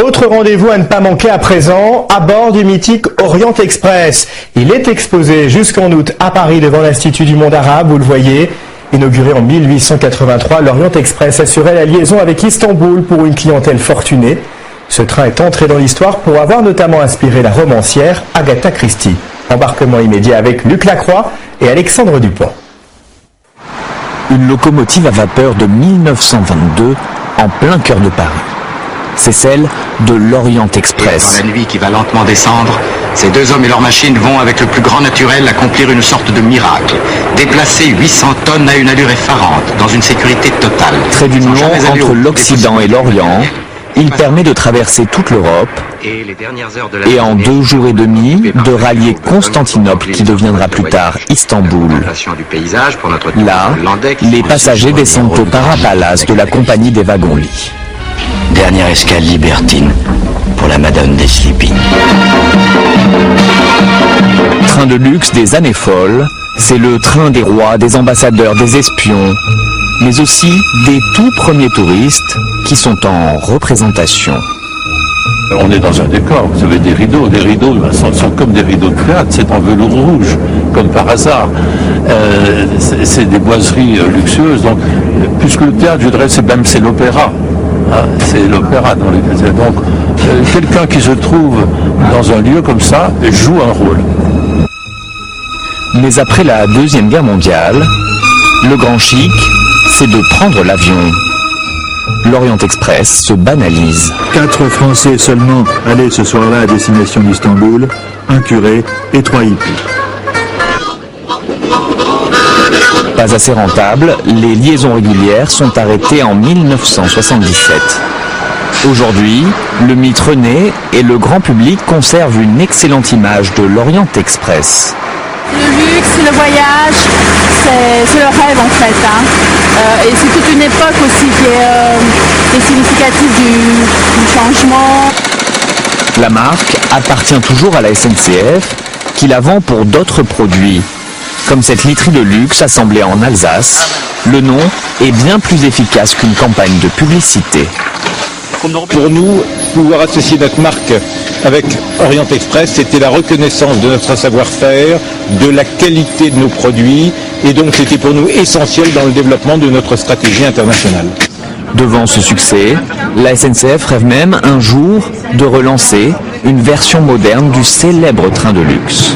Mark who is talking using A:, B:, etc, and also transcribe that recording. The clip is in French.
A: Autre rendez-vous à ne pas manquer à présent, à bord du mythique Orient Express. Il est exposé jusqu'en août à Paris devant l'Institut du monde arabe, vous le voyez. Inauguré en 1883, l'Orient Express assurait la liaison avec Istanbul pour une clientèle fortunée. Ce train est entré dans l'histoire pour avoir notamment inspiré la romancière Agatha Christie. Embarquement immédiat avec Luc Lacroix et Alexandre Dupont.
B: Une locomotive à vapeur de 1922 en plein cœur de Paris. C'est celle de l'Orient Express.
C: Dans la nuit qui va lentement descendre, ces deux hommes et leurs machines vont, avec le plus grand naturel, accomplir une sorte de miracle. Déplacer 800 tonnes à une allure effarante, dans une sécurité totale.
B: Trait d'union entre l'Occident et l'Orient, il permet de traverser toute l'Europe et en 2 jours et demi de rallier Constantinople qui deviendra plus tard Istanbul. Là, les passagers descendent au Parapalace de la compagnie des wagons-lits.
D: Dernière escale libertine pour la Madone des Sleeping.
B: Train de luxe des années folles, c'est le train des rois, des ambassadeurs, des espions, mais aussi des tout premiers touristes qui sont en représentation.
E: On est dans un décor, vous avez des rideaux sont comme des rideaux de théâtre, c'est en velours rouge, comme par hasard. C'est des boiseries luxueuses, donc puisque le théâtre, je dirais, c'est l'opéra. Ah, c'est l'opéra dans les cas. Donc, quelqu'un qui se trouve dans un lieu comme ça joue un rôle.
B: Mais après la Deuxième Guerre mondiale, le grand chic, c'est de prendre l'avion. L'Orient Express se banalise.
F: 4 Français seulement allaient ce soir-là à destination d'Istanbul, un curé et 3 hippies.
B: Pas assez rentable, les liaisons régulières sont arrêtées en 1977. Aujourd'hui, le mythe renaît et le grand public conserve une excellente image de l'Orient Express.
G: Le luxe, le voyage, c'est le rêve en fait. Et c'est toute une époque aussi qui est significative du changement.
B: La marque appartient toujours à la SNCF qui la vend pour d'autres produits. Comme cette literie de luxe assemblée en Alsace, le nom est bien plus efficace qu'une campagne de publicité.
H: Pour nous, pouvoir associer notre marque avec Orient Express, c'était la reconnaissance de notre savoir-faire, de la qualité de nos produits, et donc c'était pour nous essentiel dans le développement de notre stratégie internationale.
B: Devant ce succès, la SNCF rêve même un jour de relancer une version moderne du célèbre train de luxe.